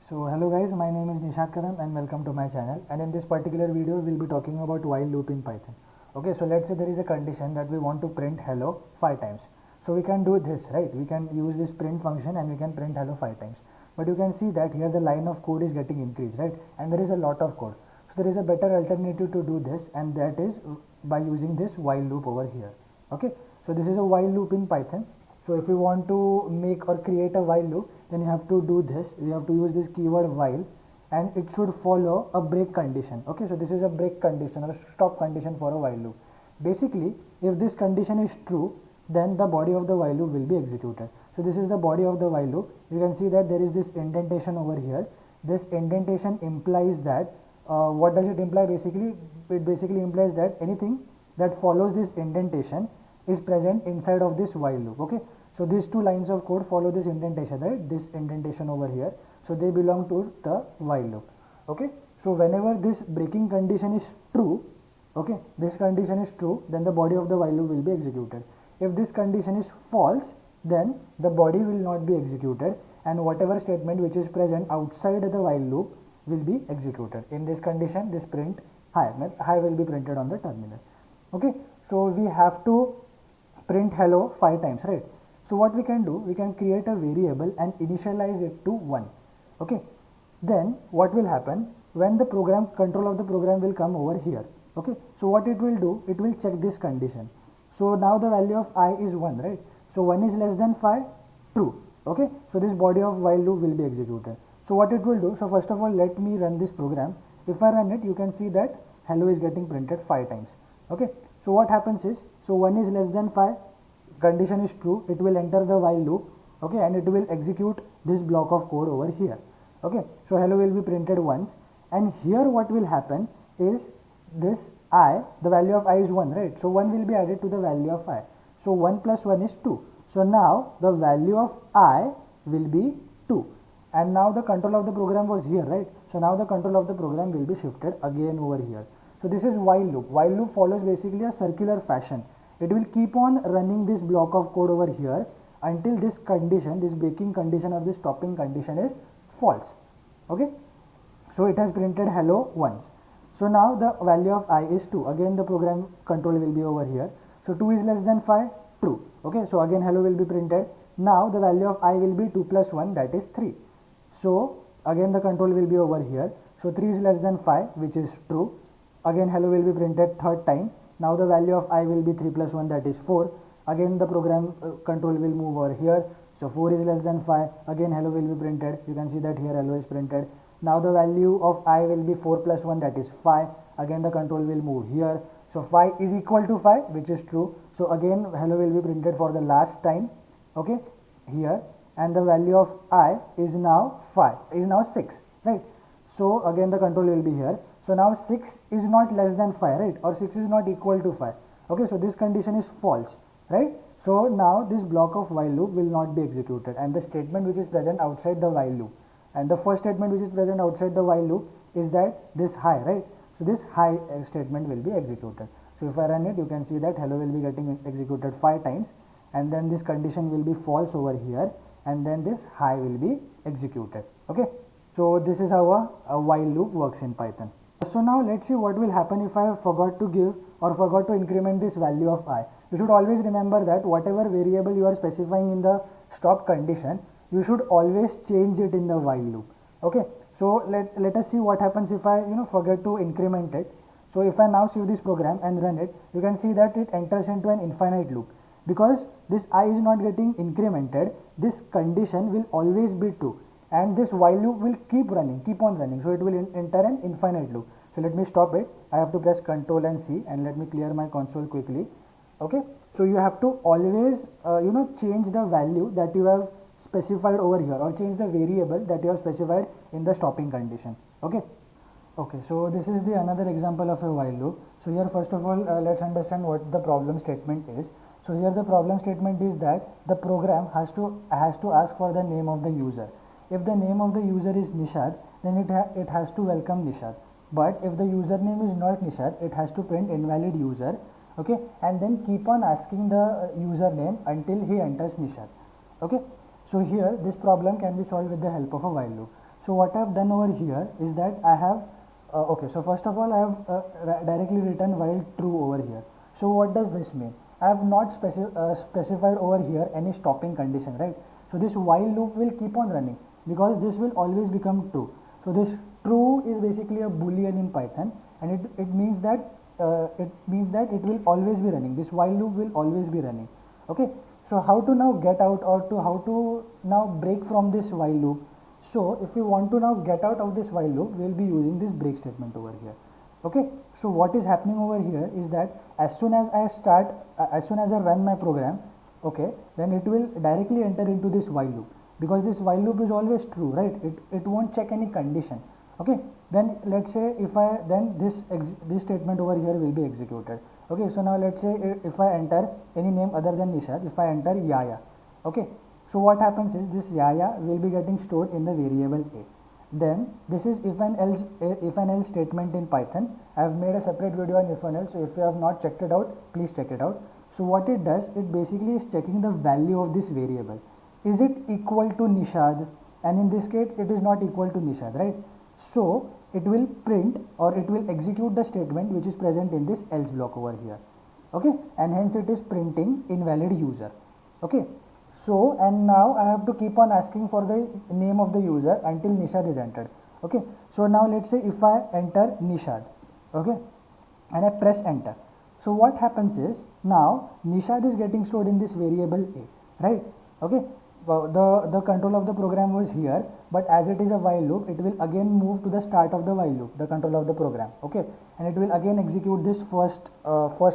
So hello guys, my name is Nishad Kadam and welcome to my channel, and in this particular video we'll be talking about while loop in Python. Okay, so let's say there is a condition that we want to print hello 5 times. So we can do this, right? We can use this print function and we can print hello 5 times. But you can see that here the line of code is getting increased, right? And there is a lot of code. So there is a better alternative to do this, and that is by using this while loop over here. Okay, so this is a while loop in Python. So if you want to make or create a while loop, then you have to do this. You have to use this keyword while, and it should follow a break condition. Okay, so this is a break condition or a stop condition for a while loop. Basically, if this condition is true, then the body of the while loop will be executed. So this is the body of the while loop. You can see that there is this indentation over here. This indentation implies that what does it imply? Basically, it basically implies that anything that follows this indentation is present inside of this while loop. Okay, so these two lines of code follow this indentation, right? This indentation over here, so they belong to the while loop. Okay, so whenever this breaking condition is true, okay, this condition is true, then the body of the while loop will be executed. If this condition is false, then the body will not be executed, and whatever statement which is present outside the while loop will be executed. In this condition, this print hi will be printed on the terminal. Okay, so we have to print hello 5 times, right? So what we can do, we can create a variable and initialize it to 1. Okay, then what will happen when the program control of the program will come over here? Okay, so what it will do, it will check this condition. So now the value of I is 1, right? So 1 is less than 5, true. Okay, so this body of while loop will be executed. So what it will do, so first of all let me run this program. If I run it, you can see that hello is getting printed 5 times. Okay, so what happens is, so 1 is less than 5, condition is true, it will enter the while loop. Okay, and it will execute this block of code over here. Okay, so hello will be printed once, and here what will happen is this I, the value of I is 1, right? So 1 will be added to the value of I. So 1 plus 1 is 2. So now the value of I will be 2. And now the control of the program was here, right? So now the control of the program will be shifted again over here. So this is while loop. While loop follows basically a circular fashion. It will keep on running this block of code over here until this condition, this breaking condition or this stopping condition is false. Okay, so it has printed hello once. So now the value of I is 2. Again the program control will be over here. So 2 is less than 5, true. Okay, so again hello will be printed. Now the value of I will be 2 plus 1, that is 3. So again the control will be over here. So 3 is less than 5, which is true. Again hello will be printed third time. Now the value of I will be 3 plus 1, that is 4. Again the program control will move over here. So 4 is less than 5. Again hello will be printed. You can see that here hello is printed. Now the value of I will be 4 plus 1, that is 5. Again the control will move here. So 5 is equal to 5, which is true. So again hello will be printed for the last time. Okay, here, and the value of I is now 6, right? So again the control will be here. So now 6 is not less than 5, right? Or 6 is not equal to 5. Okay, so this condition is false, right? So now this block of while loop will not be executed, and the statement which is present outside the while loop, and the first statement which is present outside the while loop is that this hi, right? So this hi statement will be executed. So if I run it, you can see that hello will be getting executed 5 times, and then this condition will be false over here, and then this hi will be executed. Okay, so this is how a while loop works in Python. So now let's see what will happen if I forgot to give or forgot to increment this value of I. You should always remember that whatever variable you are specifying in the stop condition, you should always change it in the while loop. Okay, so let us see what happens if I forget to increment it. So if I now save this program and run it, you can see that it enters into an infinite loop. Because this I is not getting incremented, this condition will always be true, and this while loop will keep on running. So it will enter an infinite loop. So let me stop it. I have to press Ctrl and C, and let me clear my console quickly. Okay, so you have to always change the value that you have specified over here, or change the variable that you have specified in the stopping condition. Okay, so this is the another example of a while loop. So here first of all let's understand what the problem statement is. So here the problem statement is that the program has to ask for the name of the user. If the name of the user is Nishad, then it has to welcome Nishad. But if the username is not Nishad, it has to print invalid user. Okay, and then keep on asking the username until he enters Nishad. Okay, so here this problem can be solved with the help of a while loop. So what I have done over here is that I have okay, so first of all I have directly written while true over here. So what does this mean? I have not specified over here any stopping condition, right? So this while loop will keep on running because this will always become true. So this true is basically a boolean in Python, and it means that it will always be running. This while loop will always be running. Okay, so how to now get out, or to how to now break from this while loop? So if we want to now get out of this while loop, we will be using this break statement over here. Okay, so what is happening over here is that as soon as I run my program, okay, then it will directly enter into this while loop, because this while loop is always true, right? It won't check any condition. Okay, then let's say this statement over here will be executed. Okay, so now let's say if I enter any name other than Nishad, if I enter Yaya, okay, so what happens is this Yaya will be getting stored in the variable A. Then this is if and else statement in Python. I have made a separate video on if and else, so if you have not checked it out, please check it out. So what it does, it basically is checking the value of this variable. Is it equal to Nishad? And in this case it is not equal to Nishad, right? So it will print, or it will execute the statement which is present in this else block over here. Okay, and hence it is printing invalid user. Okay, so and now I have to keep on asking for the name of the user until Nishad is entered. Okay, so now let's say if I enter Nishad, okay, and I press enter. So what happens is now Nishad is getting stored in this variable A, right? Okay, the control of the program was here, but as it is a while loop, it will again move to the start of the while loop, the control of the program. Okay, and it will again execute this first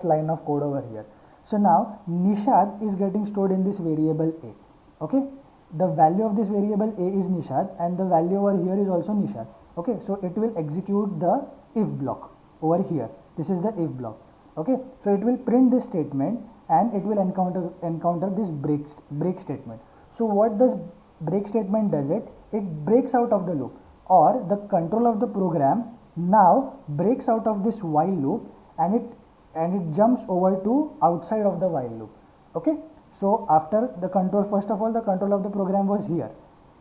line of code over here. So now Nishad is getting stored in this variable A. Okay, the value of this variable A is Nishad, and the value over here is also Nishad. Okay, so it will execute the if block over here. This is the if block. Okay, so it will print this statement, and it will encounter this break statement. So what does break statement does? It breaks out of the loop, or the control of the program now breaks out of this while loop, and it jumps over to outside of the while loop. Okay, so after the control, first of all the control of the program was here.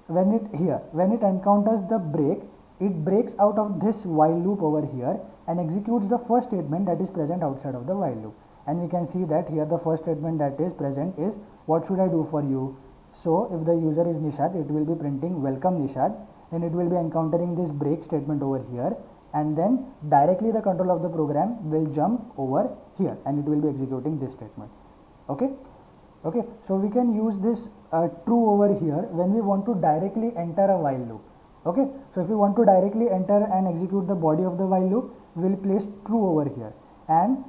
When it encounters the break, it breaks out of this while loop over here and executes the first statement that is present outside of the while loop. And we can see that here the first statement that is present is, what should I do for you? So if the user is Nishad, it will be printing welcome Nishad. Then it will be encountering this break statement over here, and then directly the control of the program will jump over here, and it will be executing this statement. Okay, so we can use this true over here when we want to directly enter a while loop. Okay, so if we want to directly enter and execute the body of the while loop, we will place true over here, and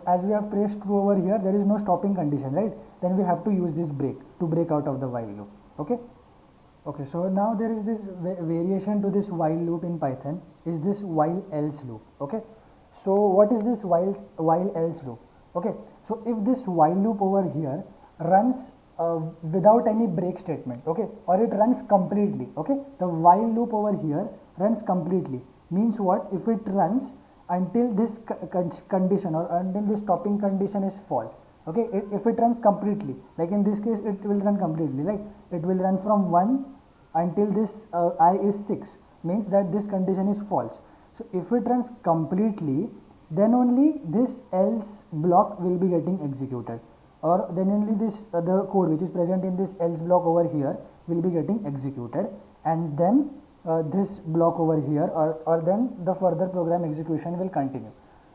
as we have placed true over here, there is no stopping condition, right? Then we have to use this break to break out of the while loop. Okay, so now there is this variation to this while loop in Python, is this while else loop. Okay, so what is this while else loop? Okay, so if this while loop over here runs without any break statement, okay, or it runs completely, okay, the while loop over here runs completely, means what? If it runs until this condition, or until this stopping condition is false. Okay, if it runs completely, like in this case it will run completely, like it will run from 1 until this I is 6, means that this condition is false. So if it runs completely, then only this else block will be getting executed, or then only this the code which is present in this else block over here will be getting executed, and then this block over here, or then the further program execution will continue.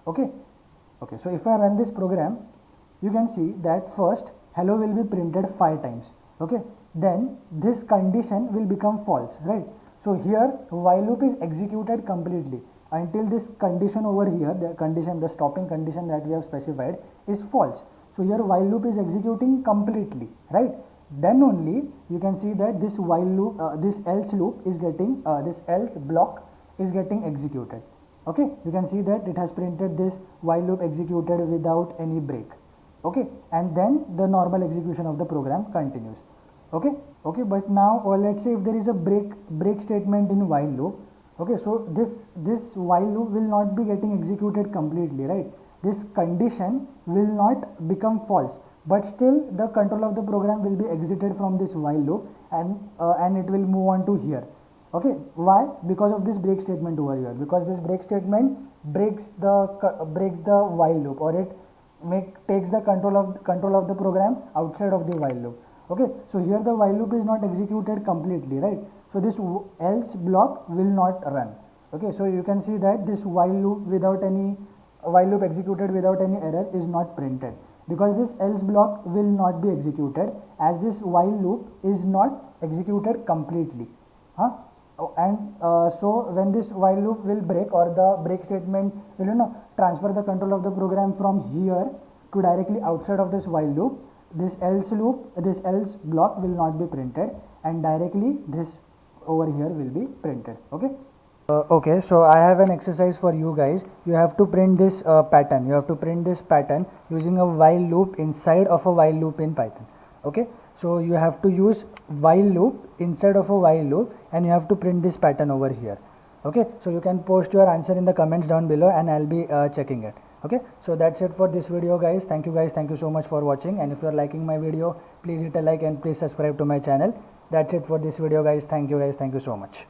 Okay, so if I run this program, you can see that first hello will be printed 5 times. Okay, then this condition will become false, right? So here while loop is executed completely until this condition over here, the stopping condition that we have specified is false. So here while loop is executing completely, right? Then only you can see that this while loop, this else loop is getting, this else block is getting executed. Okay, you can see that it has printed this while loop executed without any break. Okay, and then the normal execution of the program continues. Okay, but now let's say if there is a break statement in while loop. Okay, so this while loop will not be getting executed completely, right? This condition will not become false, but still the control of the program will be exited from this while loop, and it will move on to here. Okay, why? Because of this break statement over here, because this break statement breaks the while loop, or it takes the control of the program outside of the while loop. Okay, so here the while loop is not executed completely, right? So this else block will not run. Okay, so you can see that this while loop executed without any error is not printed, because this else block will not be executed as this while loop is not executed completely. So when this while loop will break, or the break statement will transfer the control of the program from here to directly outside of this while loop, this else block will not be printed, and directly this over here will be printed. Okay, so I have an exercise for you guys. You have to print this pattern. You have to print this pattern using a while loop inside of a while loop in Python. Okay, so you have to use while loop inside of a while loop, and you have to print this pattern over here. Okay, so you can post your answer in the comments down below, and I'll be checking it. Okay, so that's it for this video, guys. Thank you so much for watching, and if you're liking my video, please hit a like and please subscribe to my channel. That's it for this video, guys. Thank you so much.